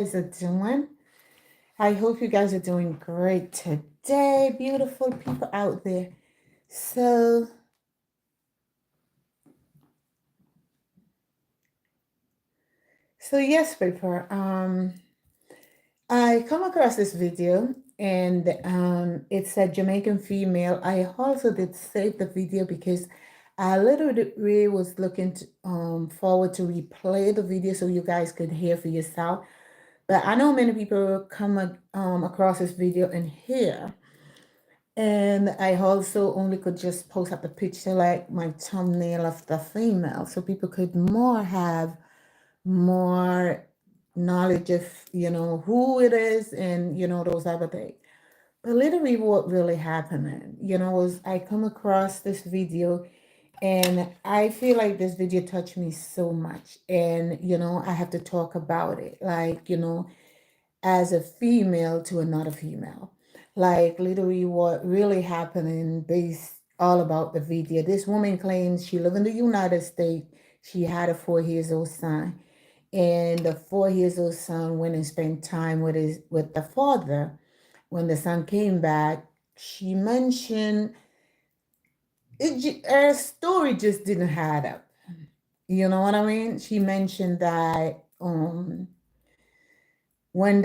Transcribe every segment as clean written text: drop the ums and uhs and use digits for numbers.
Guys are doing. I hope you guys are doing great today, beautiful people out there. So, yes, people. I come across this video and it's a Jamaican female. I also did save the video because I literally was looking forward to replay the video so you guys could hear for yourself. But I know many people come across this video and hear. And I also only could just post up the picture like my thumbnail of the female so people could have more knowledge of, who it is and, those other things. But literally what really happened, was I come across this video and I feel like this video touched me so much. And, I have to talk about it. Like, as a female to another female. Like literally what really happened and based all about the video. This woman claims she lived in the United States. She had a 4 years old son. And the 4 years old son went and spent time with the father. When the son came back, she mentioned her story just didn't add up. You know what I mean? She mentioned that when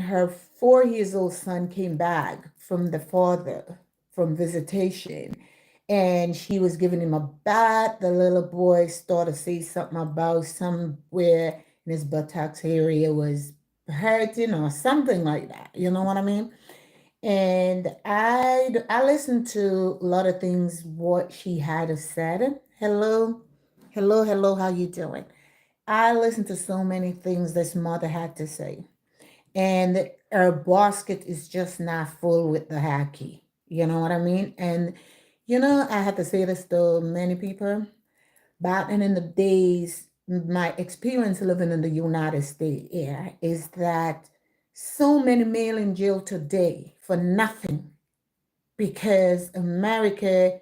her 4 years old son came back from the father from visitation and she was giving him a bath, the little boy started to say something about somewhere in his buttocks area was hurting or something like that. You know what I mean? And I listened to a lot of things what she had said. Hello, hello, how you doing? I listened to so many things this mother had to say. And her basket is just not full with the hacky. You know what I mean? And, I had to say this to many people. Back in the days, my experience living in the United States here is that so many male in jail today for nothing because America,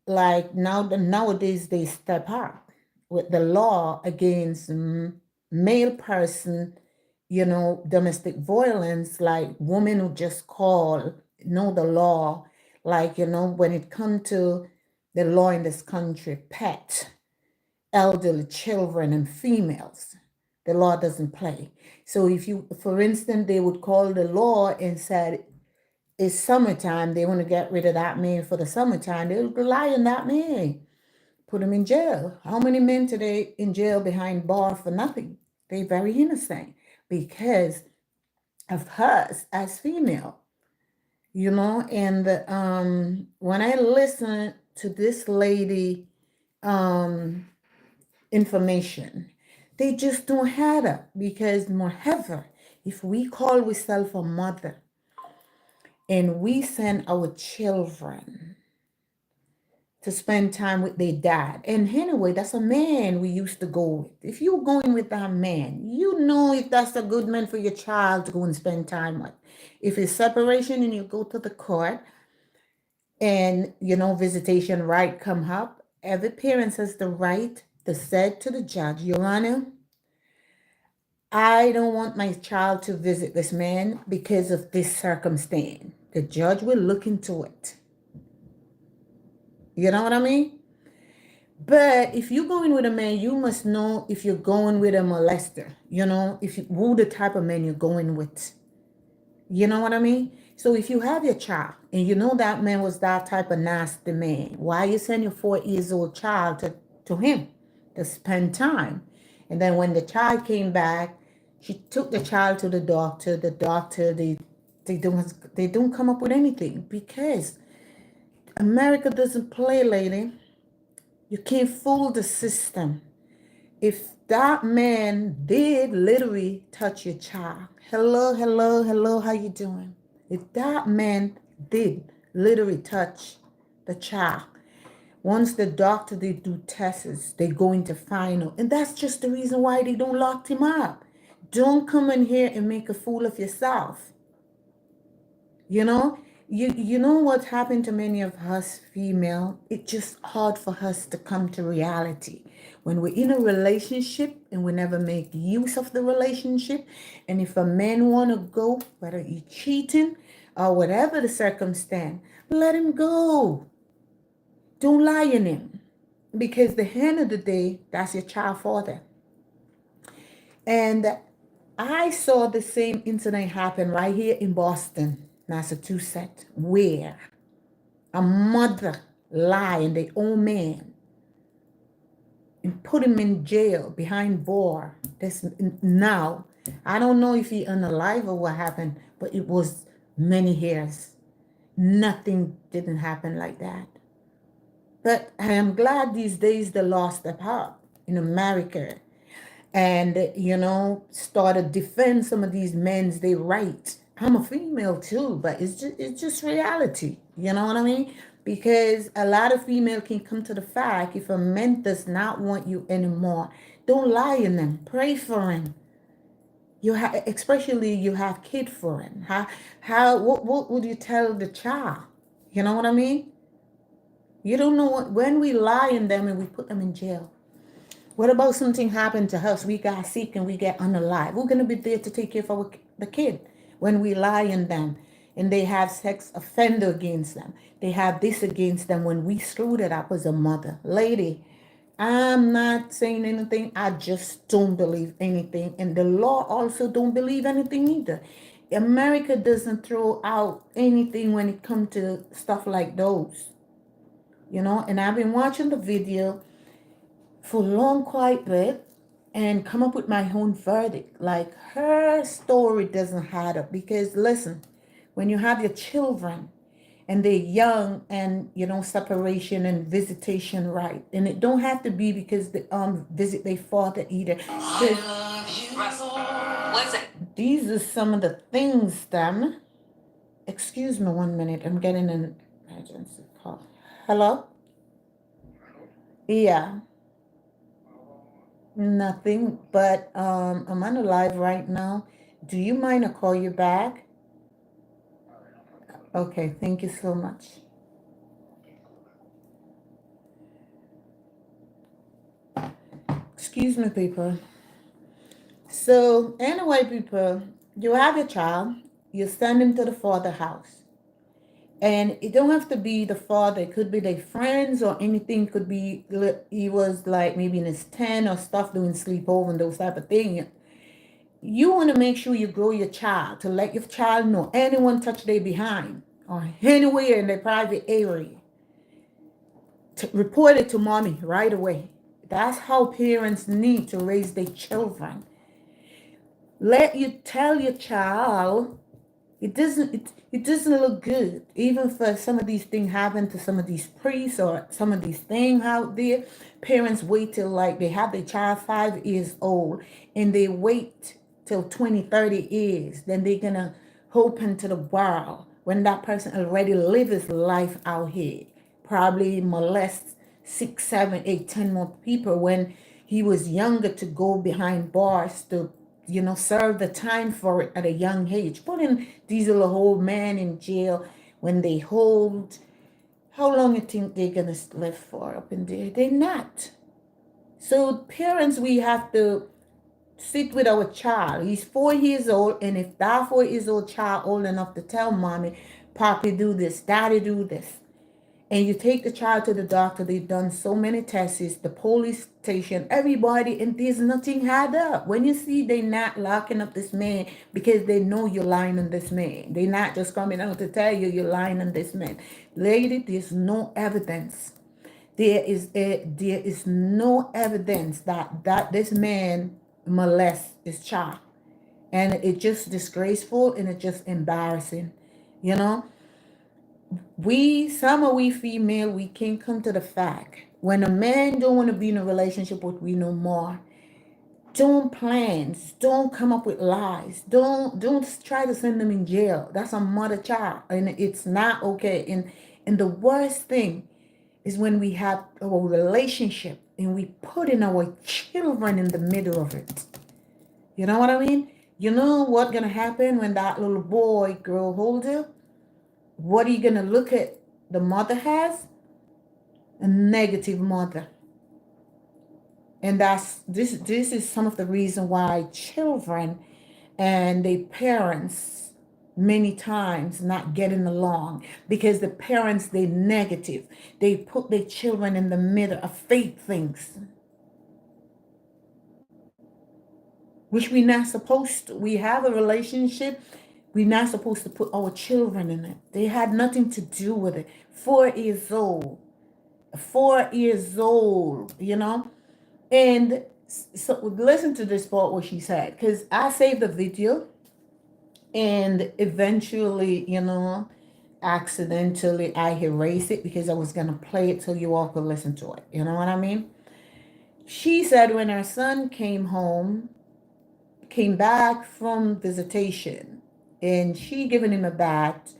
like nowadays, they step up with the law against male person, domestic violence, like women who just call, know the law, like, when it comes to the law in this country, pet, elderly children and females, the law doesn't play. So if you, for instance, they would call the law and said, it's summertime, they want to get rid of that man for the summertime, they'll rely on that man, put him in jail. How many men today in jail behind bar for nothing? They very innocent because of us as female, and when I listen to this lady information, they just don't add up because moreover, if we call ourselves a mother and we send our children to spend time with their dad. And anyway, that's a man we used to go with. If you're going with that man, you know if that's a good man for your child to go and spend time with. If it's separation and you go to the court and, visitation right come up, every parent has the right to say to the judge, Your Honor, I don't want my child to visit this man because of this circumstance. The judge will look into it. You know what I mean? But if you're going with a man, you must know if you're going with a molester, who the type of man you're going with. You know what I mean? So if you have your child and you know that man was that type of nasty man, why you send your 4 years old child to him to spend time? And then when the child came back, she took the child to the doctor. The doctor, they don't come up with anything because America doesn't play, lady. You can't fool the system. If that man did literally touch your child, hello, how you doing? If that man did literally touch the child, once the doctor they do tests, they go into final. And that's just the reason why they don't lock him up. Don't come in here and make a fool of yourself. You know, You know what happened to many of us female? It's just hard for us to come to reality. When we're in a relationship and we never make use of the relationship, and if a man wanna go, whether he's cheating or whatever the circumstance, let him go. Don't lie on him. Because the end of the day, that's your child father. And I saw the same incident happen right here in Boston, Massachusetts, where a mother lie on their own man and put him in jail behind bar. This now, I don't know if he unalive or what happened, but it was many years. Nothing didn't happen like that. But I am glad these days the law step up in America and started defend some of these men's they right. I'm a female too, but it's just reality. You know what I mean? Because a lot of female can come to the fact if a man does not want you anymore, don't lie in them. Pray for him. You have, especially you have kid for him. What would you tell the child? You know what I mean? You don't know what when we lie in them and we put them in jail. What about something happened to us? We got sick and we get unalive. We're going to be there to take care of the kid when we lie in them and they have sex offender against them. They have this against them when we screwed it up as a mother. Lady, I'm not saying anything. I just don't believe anything. And the law also don't believe anything either. America doesn't throw out anything when it comes to stuff like those. And I've been watching the video for a long quiet bit and come up with my own verdict. Like her story doesn't add up because listen, when you have your children and they're young and separation and visitation right, and it don't have to be because they visit their father either. These are some of the things them. Excuse me 1 minute. I'm getting an emergency call. Hello? Yeah. Nothing, but I'm on the live right now. Do you mind I call you back? Okay, thank you so much. Excuse me, people. So anyway, people, you have your child, you send him to the father house. And it don't have to be the father. It could be their friends or anything. Could be he was like maybe in his 10 or stuff doing sleepover and those type of things. You want to make sure you grow your child to let your child know anyone touch their behind or anywhere in their private area. To report it to mommy right away. That's how parents need to raise their children. Let you tell your child it doesn't look good. Even for some of these things happen to some of these priests or some of these things out there, parents wait till like they have their child 5 years old and they wait till 20, 30 years. Then they're gonna open to the world when that person already live his life out here. Probably molest 6, 7, 8, 10 more people when he was younger to go behind bars to serve the time for it at a young age. Putting these little old men in jail when they hold, how long you think they're gonna live for up in there? They're not. So parents, we have to sit with our child. He's 4 years old, and if that 4 years old child old enough to tell mommy, Poppy do this, Daddy do this, and you take the child to the doctor, they've done so many tests, the police station, everybody, and there's nothing add up. When you see they not locking up this man because they know you're lying on this man. They're not just coming out to tell you you're lying on this man. Lady, there's no evidence. There is no evidence that this man molests his child. And it's just disgraceful and it's just embarrassing. You know? Some of we female, we can't come to the fact when a man don't want to be in a relationship with we no more, don't plans, don't come up with lies, don't try to send them in jail. That's a mother child, and it's not okay. And the worst thing is when we have a relationship and we put in our children in the middle of it. You know what I mean? You know what's gonna happen when that little boy grow older? What are you going to look at? The mother has a negative mother. And this is some of the reason why children and their parents many times not getting along, because the parents, they negative. They put their children in the middle of fake things, which we're not supposed to. We have a relationship, we're not supposed to put our children in it. They had nothing to do with it. 4 years old, 4 years old, and so listen to this part what she said, because I saved the video, and eventually, accidentally I erased it because I was gonna play it so you all could listen to it. You know what I mean? She said when her son came back from visitation, and she given him a bath,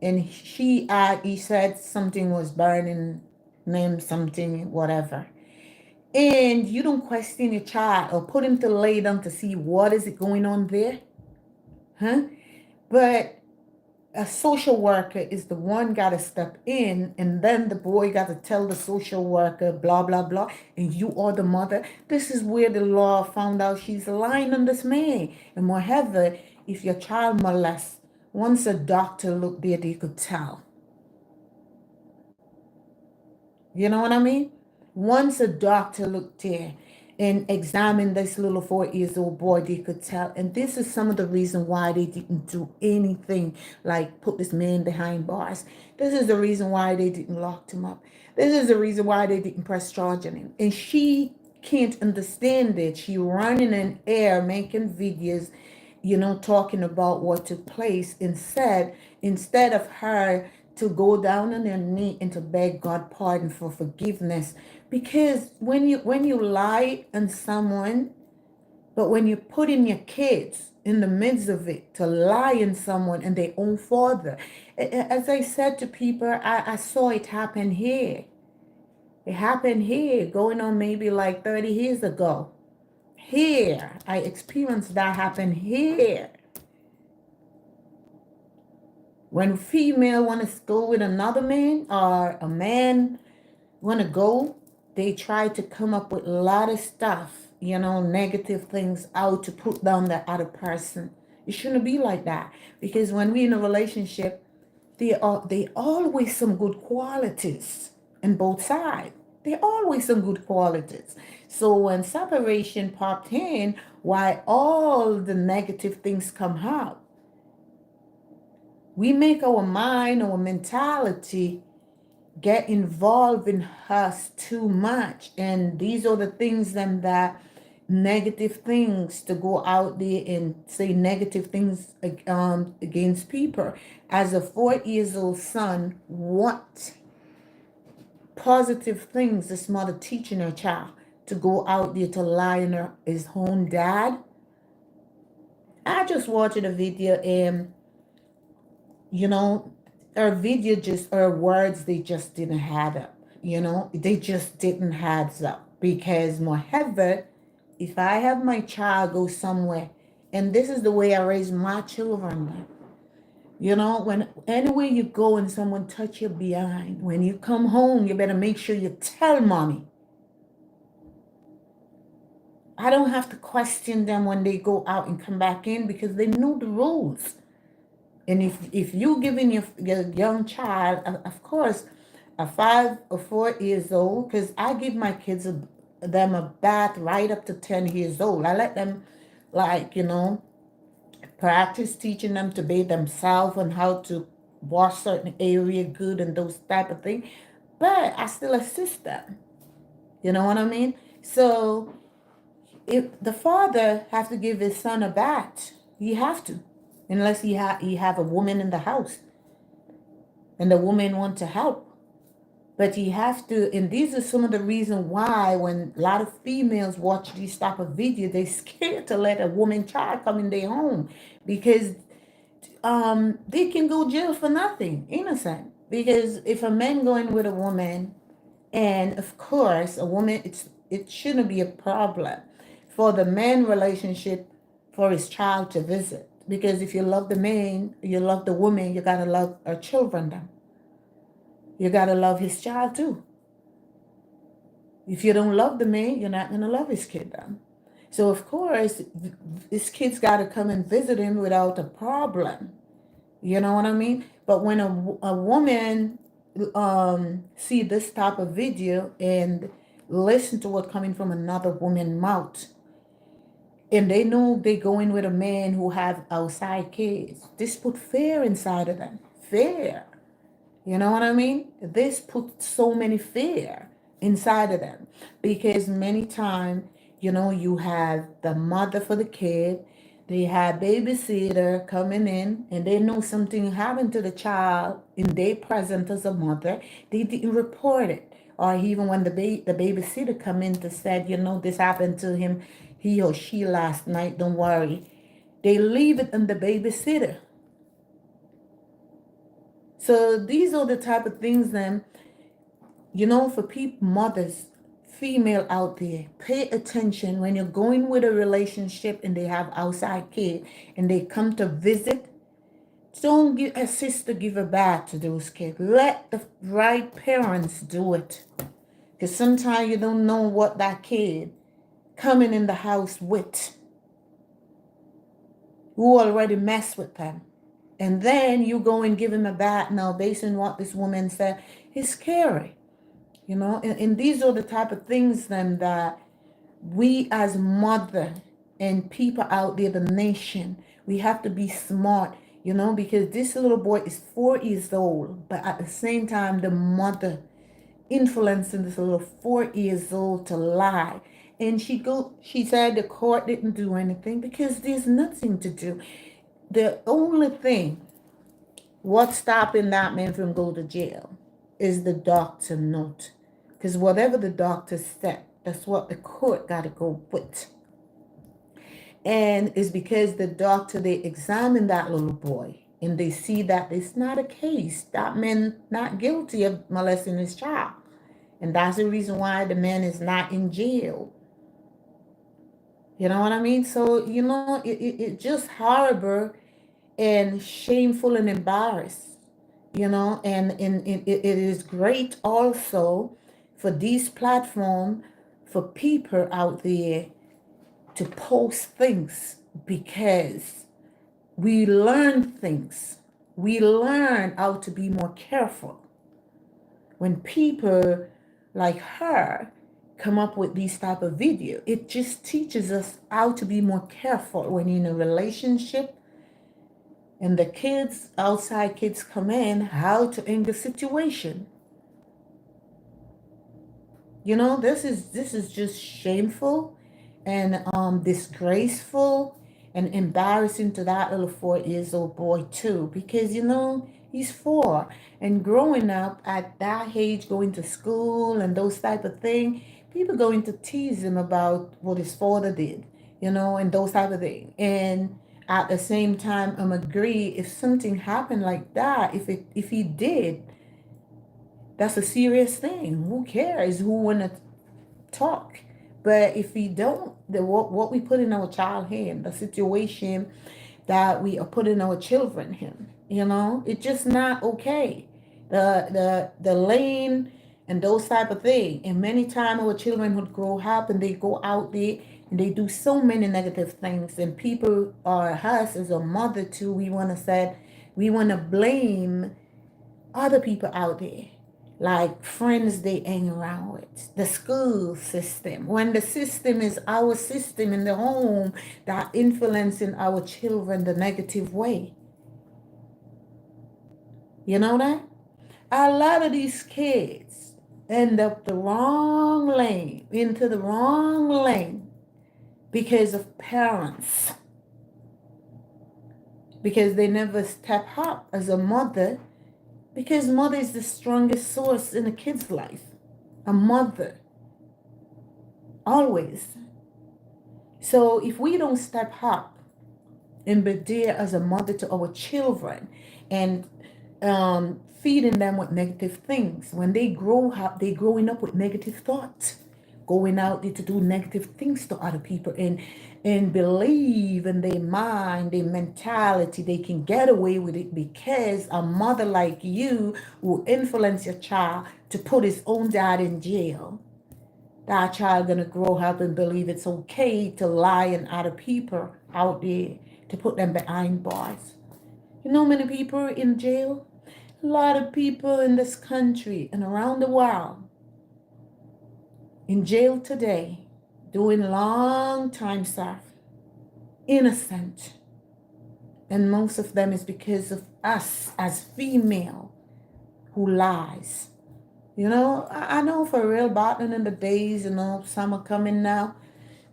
and he said something was burning, name something, whatever. And you don't question your child or put him to lay down to see what is it going on there, huh? But a social worker is the one got to step in, and then the boy got to tell the social worker blah blah blah, and you are the mother. This is where the law found out she's lying on this man. And moreover, if your child molests, once a doctor looked there, they could tell. You know what I mean? Once a doctor looked there and examined this little 4 years old boy, they could tell. And this is some of the reason why they didn't do anything like put this man behind bars. This is the reason why they didn't lock him up. This is the reason why they didn't press charge on him. And she can't understand it. She running in air, making videos, talking about what took place. Instead of her to go down on her knee and to beg God pardon for forgiveness. Because when you lie on someone, but when you put in your kids in the midst of it to lie on someone and their own father, as I said to people, I saw it happen here. It happened here, going on maybe like 30 years ago. Here, I experienced that happen here. When female want to go with another man, or a man want to go, they try to come up with a lot of stuff, negative things out to put down the other person. It shouldn't be like that, because when we're in a relationship, they always some good qualities in both sides. They always some good qualities. So when separation popped in, why all the negative things come out? We make our mind, our mentality get involved in us too much. And these are the things then that negative things to go out there and say negative things against people. As a 4 years old son, what positive things this mother teaching her child to go out there to lie on his own dad? I just watched a video, and her video, just her words, they just didn't add up. They just didn't add up. Because moreover, if I have my child go somewhere, and this is the way I raise my children, when anywhere you go and someone touch your behind, when you come home, you better make sure you tell mommy. I don't have to question them when they go out and come back in, because they know the rules. And if you giving your young child, of course, a 5 or 4 years old, because I give my kids them a bath right up to 10 years old. I let them, practice teaching them to bathe themselves and how to wash certain area good and those type of things. But I still assist them. You know what I mean? So if the father have to give his son a bath, he have to, unless he have a woman in the house and the woman want to help. But he have to, and these are some of the reasons why when a lot of females watch these type of videos, they scared to let a woman child come in their home, because they can go jail for nothing, innocent. Because if a man going with a woman, and of course a woman, it shouldn't be a problem for the man relationship for his child to visit. Because if you love the man, you love the woman, you gotta love her children then. You gotta love his child too. If you don't love the man, you're not gonna love his kid then. So of course, his kids gotta come and visit him without a problem. You know what I mean? But when a woman see this type of video and listen to what coming from another woman's mouth, and they know they go in with a man who have outside kids, this put fear inside of them. Fear. You know what I mean? This put so many fear inside of them because many times, you have the mother for the kid, they have babysitter coming in, and they know something happened to the child in their present as a mother. They didn't report it, or even when the babysitter come in to said, this happened to him, he or she last night. Don't worry. They leave it on the babysitter. So these are the type of things then, for people, mothers, female out there, pay attention when you're going with a relationship and they have outside kid and they come to visit. Don't give a bath to those kids. Let the right parents do it. Because sometimes you don't know what that kid coming in the house with, who already mess with them. And then you go and give him a bath now based on what this woman said. It's scary. And these are the type of things then that we as mother and people out there, the nation, we have to be smart, because this little boy is 4 years old, but at the same time, the mother influencing this little 4 years old to lie. And she said the court didn't do anything because there's nothing to do. The only thing, what's stopping that man from going to jail is the doctor note. Because whatever the doctor said, that's what the court got to go with. And it's because the doctor, they examine that little boy and they see that it's not a case. That man not guilty of molesting his child. And that's the reason why the man is not in jail. You know what I mean? So, it's just horrible and shameful and embarrassed. And it is great also for these platforms, for people out there to post things, because we learn things. We learn how to be more careful. When people like her come up with these type of video, it just teaches us how to be more careful when you're in a relationship and the outside kids come in, how to end the situation. This is just shameful and disgraceful and embarrassing to that little 4 years old boy too, because he's 4 and growing up at that age, going to school and those type of thing, people going to tease him about what his father did, and those type of thing. And at the same time, I'm agree, if something happened like that, if he did, that's a serious thing. Who cares? Who wanna talk? But if we don't, what we put in our child hand, the situation that we are putting our children in, it's just not okay. The lane and those type of thing. And many times our children would grow up and they go out there and they do so many negative things. And people, or us as a mother too, we want to blame other people out there, like friends they hang around with, the school system. When the system is our system in the home that influencing our children the negative way. You know that? A lot of these kids end up into the wrong lane because of parents. Because they never step up as a mother. Because mother is the strongest source in a kid's life. A mother. Always. So if we don't step up and be there as a mother to our children and feeding them with negative things, when they grow up, they growing up with negative thoughts, going out there to do negative things to other people and believe in their mind, their mentality, they can get away with it because a mother like you will influence your child to put his own dad in jail. That child gonna grow up and believe it's okay to lie and other people out there to put them behind bars. You know many people in jail? A lot of people in this country and around the world in jail today doing long time serve, innocent. And most of them is because of us as female who lies. You know, I know for real, battling in the days, summer coming now.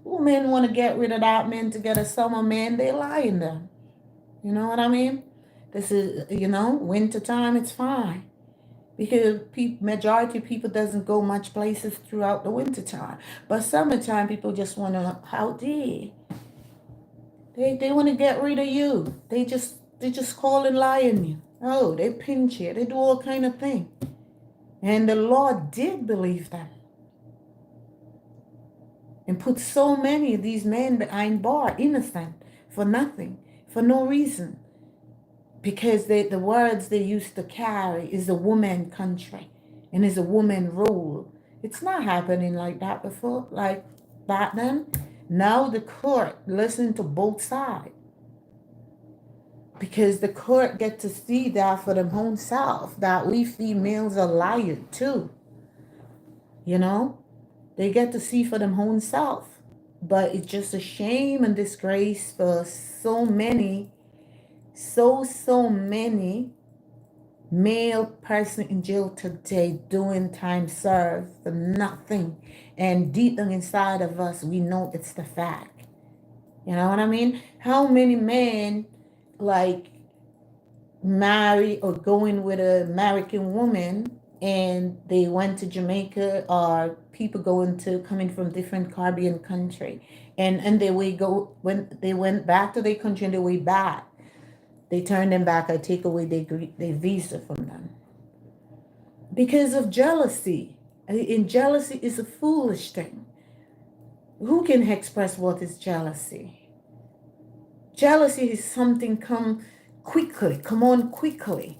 Women want to get rid of that man to get a summer man, they lying them. You know what I mean? This is, winter time, it's fine. Because majority of people doesn't go much places throughout the winter time. But summertime, people just want to out there. They want to get rid of you. They just call and lie on you. Oh, they pinch you. They do all kind of thing. And the Lord did believe them. And put so many of these men behind bar, innocent, for nothing, for no reason. Because the words they used to carry is a woman country and is a woman rule. It's not happening like that before, like back then. Now the court listen to both sides. Because the court get to see that for them own self, that we females are liars too. You know? They get to see for them own self. But it's just a shame and disgrace for so many male person in jail today doing time served for nothing. And deep down inside of us, we know it's the fact. You know what I mean? How many men like marry or going with an American woman and they went to Jamaica, or people coming from different Caribbean country, and when they went back to their country and they way back, they turn them back or take away their visa from them because of jealousy. And jealousy is a foolish thing. Who can express what is jealousy? Jealousy is something come on quickly.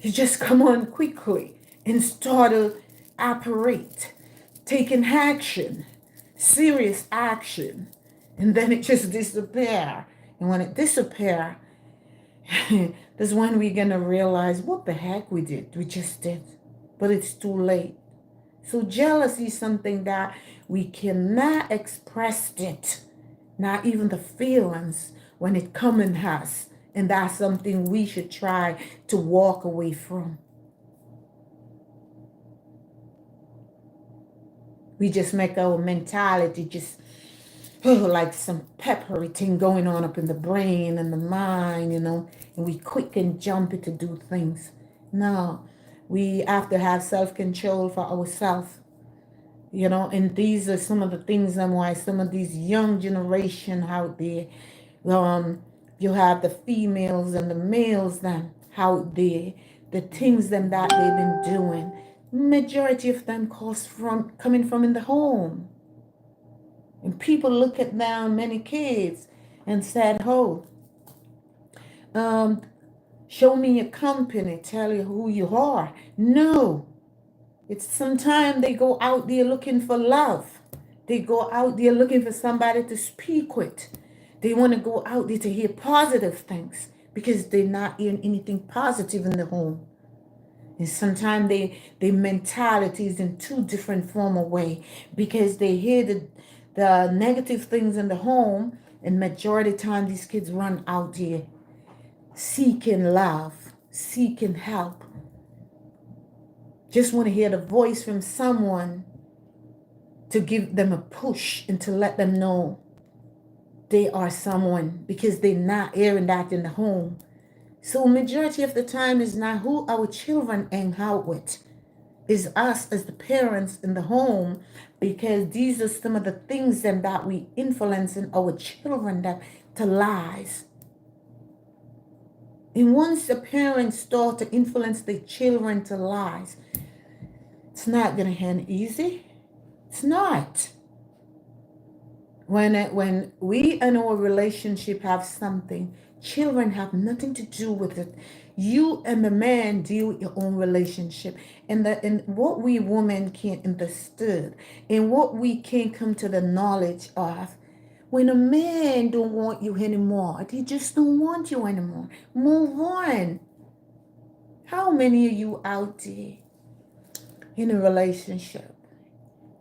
You just come on quickly and start to operate, taking action, serious action, and then it just disappear. And when it disappear, that's when we're gonna realize what the heck we did. We just did, but it's too late. So jealousy is something that we cannot express it, not even the feelings when it come in us. And that's something we should try to walk away from. We just make our mentality just like some peppery thing going on up in the brain and the mind, and we quick and jumpy to do things. No, we have to have self-control for ourselves. And these are some of the things and why some of these young generation out there, you have the females and the males then out there, the things them that they've been doing, majority of them coming from in the home. And people look at now many kids and said, oh, show me your company, tell you who you are. No, it's sometimes they go out there looking for love. They go out there looking for somebody to speak with. They want to go out there to hear positive things because they're not hearing anything positive in the home. And sometimes their mentality is in two different form of way because they hear the negative things in the home, and majority of the time these kids run out there seeking love, seeking help. Just want to hear the voice from someone to give them a push and to let them know they are someone, because they're not hearing that in the home. So majority of the time is not who our children hang out with. Is us as the parents in the home, because these are some of the things that we influence in our children to lies. And once the parents start to influence the children to lies, it's not going to end easy. It's not. When we in our relationship have something, children have nothing to do with it. You and the man deal with your own relationship, and what we women can't understood, and what we can't come to the knowledge of. When a man don't want you anymore, they just don't want you anymore. Move on. How many of you out there in a relationship?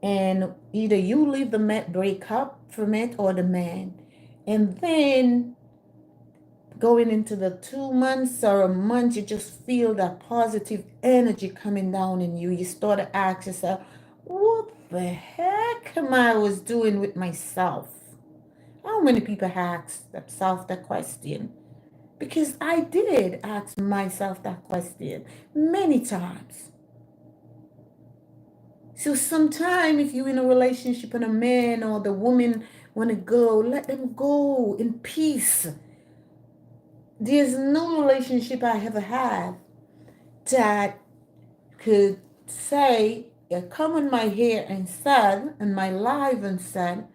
And either you leave the man, break up from it, or the man. And then going into the 2 months or a month, you just feel that positive energy coming down in you. You start to ask yourself, what the heck am I was doing with myself? How many people ask themselves that question? Because I did ask myself that question many times. So sometime if you're in a relationship and a man or the woman want to go, let them go in peace. There's no relationship I ever had that could say, come in my hair and said, and my life and said,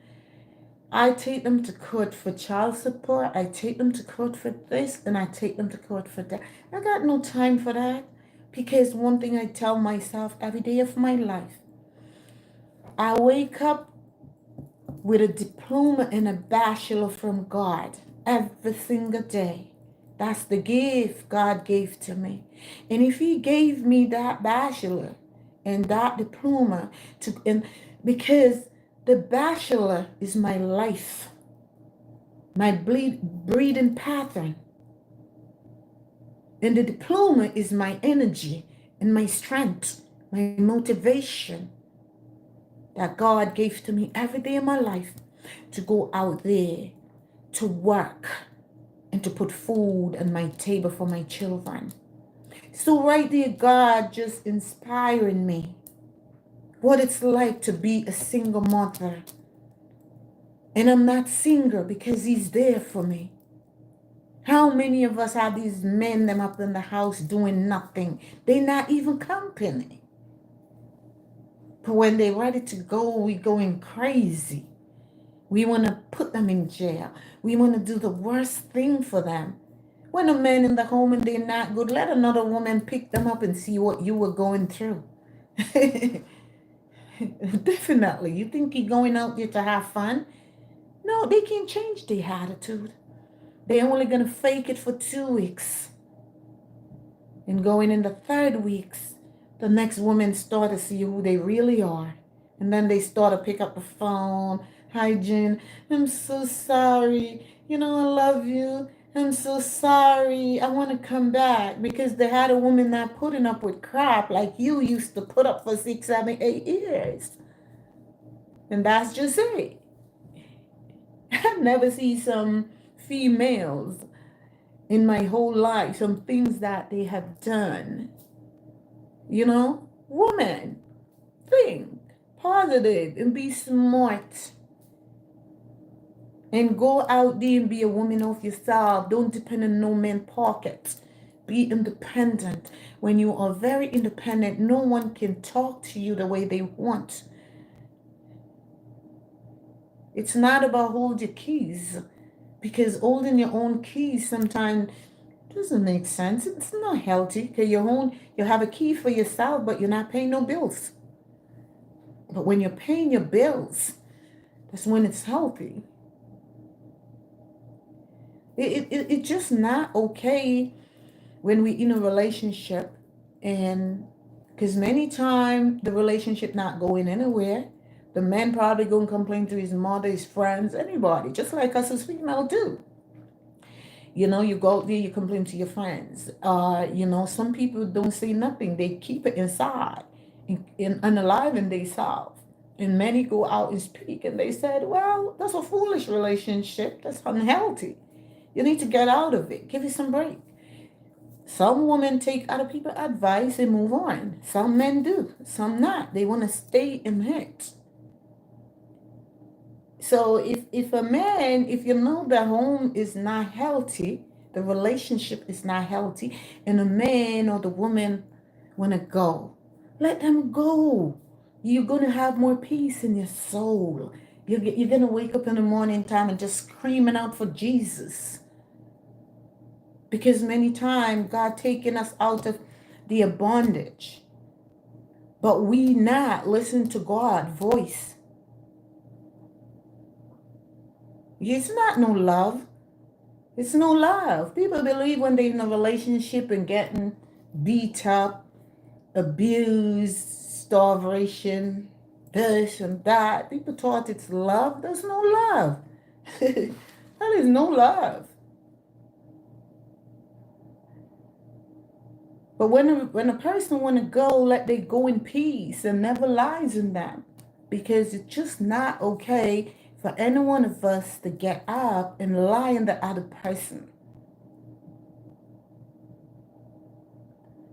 I take them to court for child support, I take them to court for this, and I take them to court for that. I got no time for that, because one thing I tell myself every day of my life, I wake up with a diploma and a bachelor from God every single day. That's the gift God gave to me. And if he gave me that bachelor and that diploma because the bachelor is my life, my breathing pattern. And the diploma is my energy and my strength, my motivation that God gave to me every day in my life to go out there, to work, and to put food on my table for my children. So right there, God just inspiring me what it's like to be a single mother. And I'm not single because he's there for me. How many of us have these men them up in the house doing nothing? They're not even company. But when they're ready to go, we going crazy. We want to put them in jail. We want to do the worst thing for them. When a man in the home and they're not good, let another woman pick them up and see what you were going through. Definitely. You think you're going out there to have fun? No, they can't change their attitude. They're only going to fake it for 2 weeks. And going in the 3rd weeks, the next woman start to see who they really are. And then they start to pick up the phone. Hi, Jen. I'm so sorry. I love you. I'm so sorry. I want to come back. Because they had a woman not putting up with crap like you used to put up for 6, 7, 8 years. And that's just it. I've never seen some females in my whole life, some things that they have done. Woman, think positive and be smart. And go out there and be a woman of yourself. Don't depend on no man's pockets. Be independent. When you are very independent, no one can talk to you the way they want. It's not about hold your keys. Because holding your own keys sometimes doesn't make sense. It's not healthy. Because you have a key for yourself, but you're not paying no bills. But when you're paying your bills, that's when it's healthy. It's just not okay when we in a relationship, and because many times the relationship not going anywhere. The man probably going to complain to his mother, his friends, anybody, just like us as female do. You go out there, you complain to your friends. Some people don't say nothing. They keep it inside and unalive in themselves. And many go out and speak and they said, well, that's a foolish relationship. That's unhealthy. You need to get out of it. Give it some break. Some women take other people's advice and move on. Some men do. Some not. They want to stay in it. So if a man, if you know the home is not healthy, the relationship is not healthy, and the man or the woman want to go, let them go. you're going to have more peace in your soul. You're going to wake up in the morning time and just screaming out for Jesus. Because many times God taking us out of the bondage. But we not listen to God's voice. It's not no love. It's no love. People believe when they're in a relationship and getting beat up, abused, starvation, this and that. People thought it's love. There's no love. That is no love. But when a person want to go, let they go in peace and never lies in them. Because it's just not okay for any one of us to get up and lie in the other person.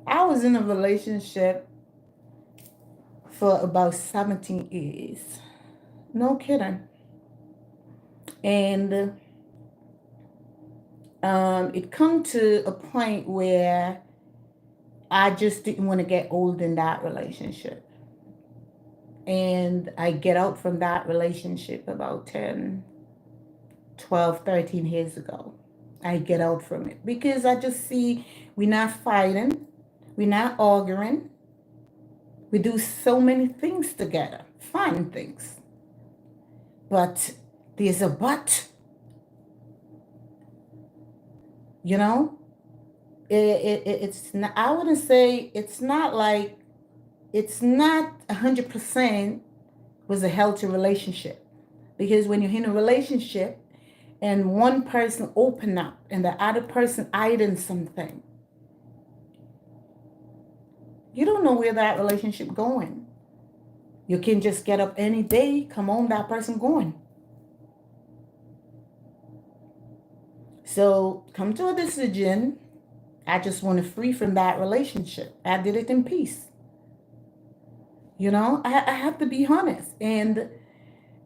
I was in a relationship for about 17 years. No kidding. And it come to a point where I just didn't want to get old in that relationship. And I get out from that relationship about 10, 12, 13 years ago. I get out from it because I just see we're not fighting, we're not arguing. We do so many things together, fun things. But there's a but. You know, it's not, I wouldn't say it's not like it's not 100% was a healthy relationship, because when you're in a relationship and one person open up and the other person hiding something, you don't know where that relationship going. You can just get up any day, come home, that person going. So come to a decision. I just want to free from that relationship. I did it in peace. You know, I have to be honest. And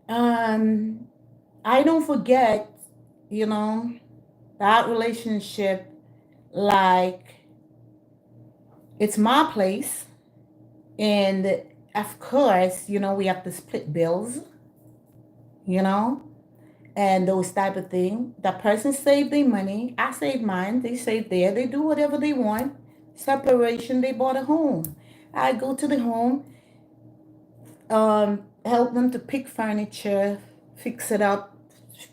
I don't forget, you know, that relationship like it's my place. And of course, you know, we have to split bills, you know, and those type of thing. That person saved their money, I saved mine, they saved theirs, they do whatever they want. Separation, they bought a home. I go to the home, help them to pick furniture, fix it up,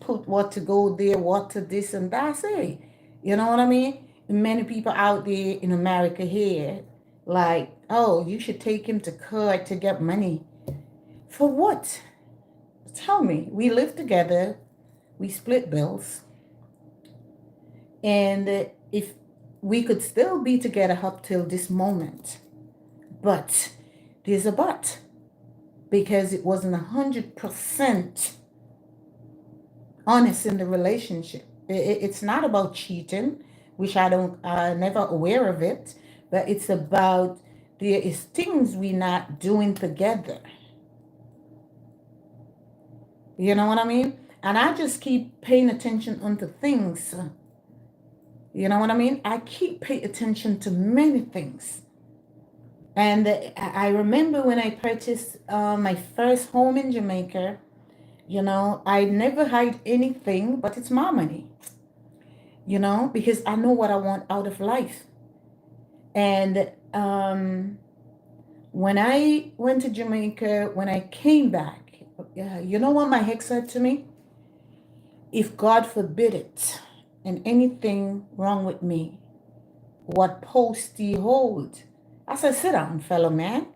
put what to go there, what to this and that's it. You know what I mean? Many people out there in America here, like, oh, you should take him to court to get money. For what? Tell me. We live together. We split bills. And if we could still be together up till this moment. But there's a but. Because it wasn't 100% honest in the relationship. It's not about cheating, which never aware of it, but it's about there is things we not doing together. You know what I mean? And I just keep paying attention onto things. You know what I mean? I keep paying attention to many things. And I remember when I purchased my first home in Jamaica, you know, I never hide anything, but it's my money, you know, because I know what I want out of life. And when I went to Jamaica, when I came back, you know what my ex said to me? If God forbid it, and anything wrong with me, what post do you hold? I said, sit down, fellow man.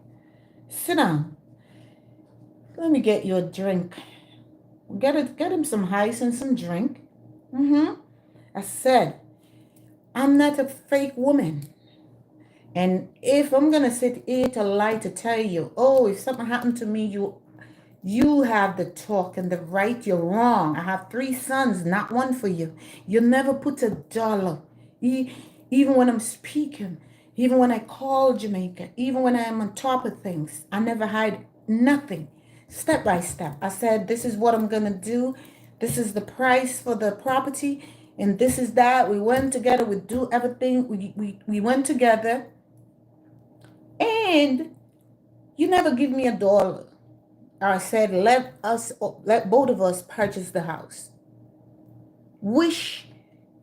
Sit down. Let me get you a drink. Get him some ice and some drink. I said, I'm not a fake woman. And if I'm going to sit here to lie to tell you, oh, if something happened to me, you have the talk and the right, you're wrong. I have 3 sons, not one for you. You never put a dollar. Even when I'm speaking, even when I call Jamaica, even when I am on top of things, I never hide nothing. Step by step. I said, this is what I'm going to do. This is the price for the property. And this is that. We went together. We do everything. We went together. And You never give me $1. I said, let both of us purchase the house. Wish,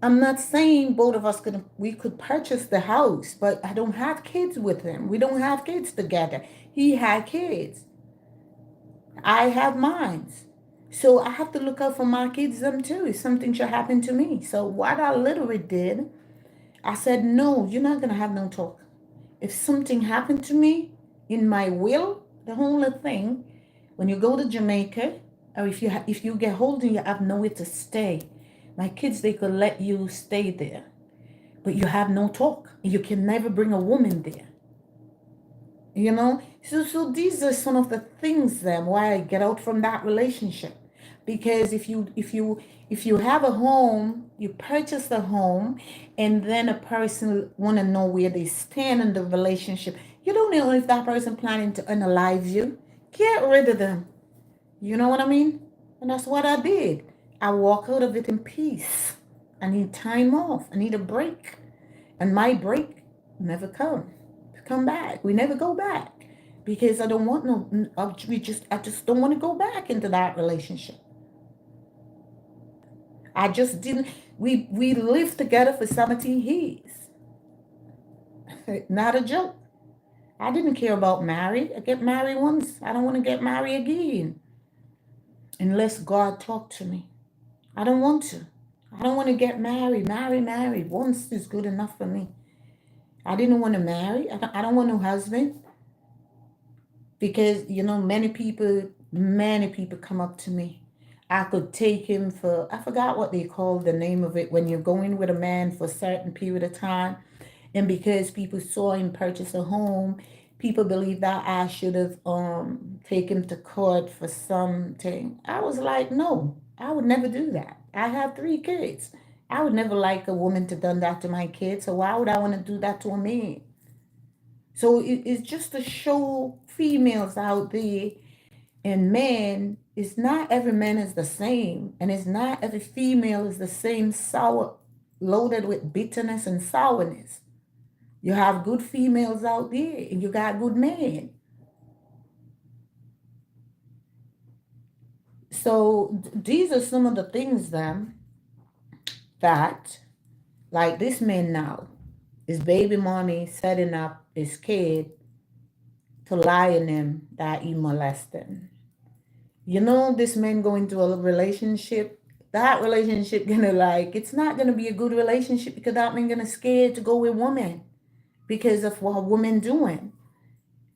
I'm not saying both of us we could purchase the house, but I don't have kids with him. We don't have kids together. He had kids. I have mine. So I have to look out for my kids them too if something should happen to me. So what I literally did, I said, no, you're not gonna have no talk. If something happened to me in my will, the only thing, when you go to Jamaica, or if you get hold and you have nowhere to stay, my kids, they could let you stay there, but you have no talk. You can never bring a woman there. So these are some of the things then why I get out from that relationship. Because if you have a home, you purchase a home, and then a person want to know where they stand in the relationship, you don't know if that person planning to unalive you. Get rid of them. You know what I mean? And that's what I did. I walk out of it in peace. I need time off. I need a break. And my break never come back. We never go back because I don't want no. I just don't want to go back into that relationship. I just didn't. We lived together for 17 years. Not a joke. I didn't care about married. I get married once. I don't want to get married again unless God talk to me. I don't want to. I don't want to get married. Married. Once is good enough for me. I didn't want to marry. I don't want no husband. Because many people come up to me. I could take him for, I forgot what they call the name of it, when you're going with a man for a certain period of time, and because people saw him purchase a home, people believe that I should have taken him to court for something. I was like, no, I would never do that. I have 3 kids. I would never like a woman to done that to my kids, so why would I want to do that to a man? So it's just to show females out there and men, it's not every man is the same, and it's not every female is the same, sour, loaded with bitterness and sourness. You have good females out there, and you got good men. So these are some of the things then that, like this man now, his baby mommy setting up his kid to lie in him that he molested. This man going to a relationship, that relationship gonna, like, it's not gonna be a good relationship because that man gonna scared to go with woman because of what women doing.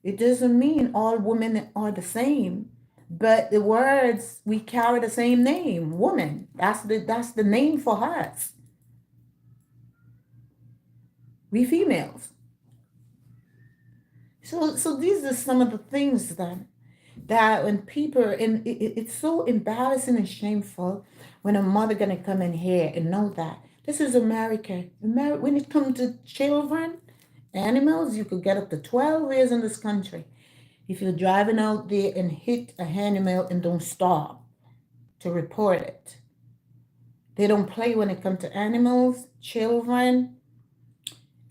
It doesn't mean all women are the same, but the words, we carry the same name, woman. That's the name for us. We females. So these are some of the things that when people, and it's so embarrassing and shameful when a mother gonna come in here and know that this is America. When it comes to children, animals, you could get up to 12 years in this country if you're driving out there and hit a animal and don't stop to report it. They don't play when it comes to animals, children,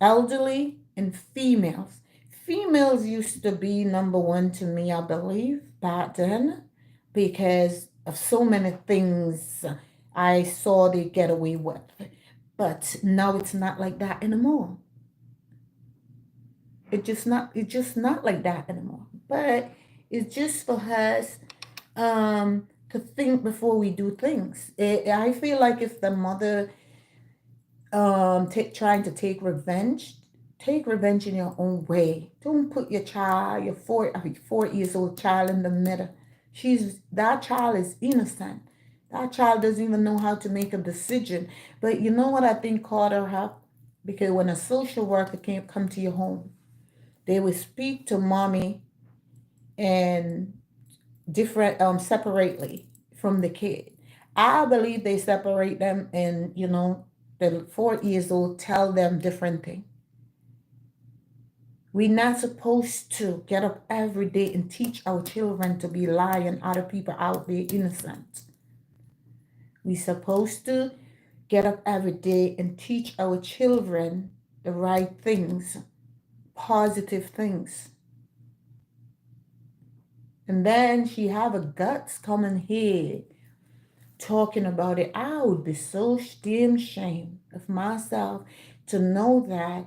elderly, and females. Females used to be number one to me, I believe, back then, because of so many things I saw they get away with. But now it's not like that anymore. It's just not like that anymore. But it's just for us to think before we do things. I feel like if the mother trying to take revenge in your own way. Don't put your child, your 4 years old child, in the middle. That child is innocent. That child doesn't even know how to make a decision. But you know what I think caught her up? Because when a social worker can come to your home, they will speak to mommy and different separately from the kid. I believe they separate them, and the 4 years old tell them different thing. We're not supposed to get up every day and teach our children to be lying, other people out there innocent. We're supposed to get up every day and teach our children the right things, positive things. And then she have a guts coming here talking about it. I would be so damn ashamed of myself to know that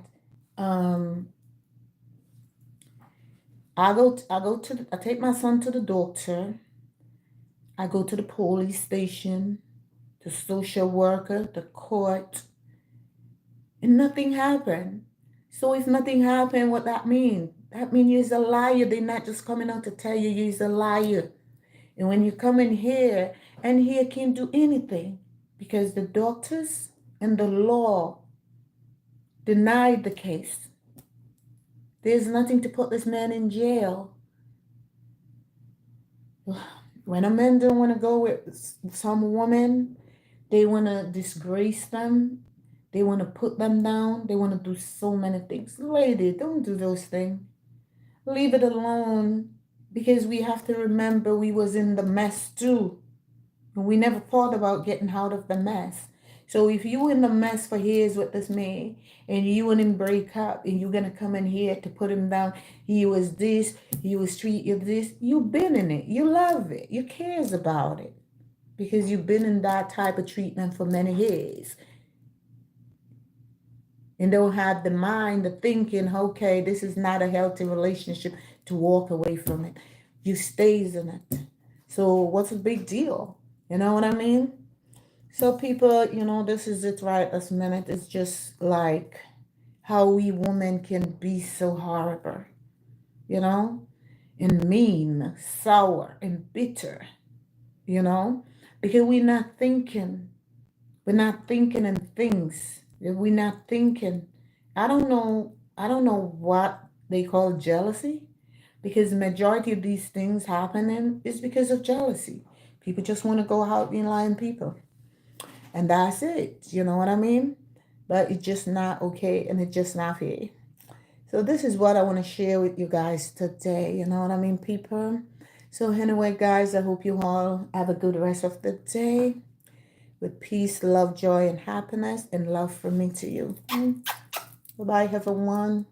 I take my son to the doctor. I go to the police station, the social worker, the court, and nothing happened. So if nothing happened, what that mean? That mean you're a liar. They're not just coming out to tell you you're a liar. And when you come in here, and here can't do anything because the doctors and the law denied the case. There's nothing to put this man in jail. When a man don't want to go with some woman, they want to disgrace them. They want to put them down. They want to do so many things. Lady, don't do those things. Leave it alone, because we have to remember we was in the mess too. And we never thought about getting out of the mess. So if you in the mess for years with this man and you and him break up and you're going to come in here to put him down, he was this, he was treat you this, you've been in it. You love it. You cares about it because you've been in that type of treatment for many years. And don't have the mind of thinking, okay, this is not a healthy relationship, to walk away from it. You stays in it. So what's the big deal? You know what I mean? So people, this is it right this minute. It's just like how we women can be so horrible, and mean, sour, and bitter, because we're not thinking. We're not thinking in things. We're not thinking. I don't know what they call jealousy, because the majority of these things happening is because of jealousy. People just want to go out and lie on people. And that's it. You know what I mean? But it's just not okay, and it's just not fair. So this is what I want to share with you guys today. You know what I mean, people? So anyway, guys, I hope you all have a good rest of the day with peace, love, joy, and happiness, and love from me to you. Bye-bye, everyone.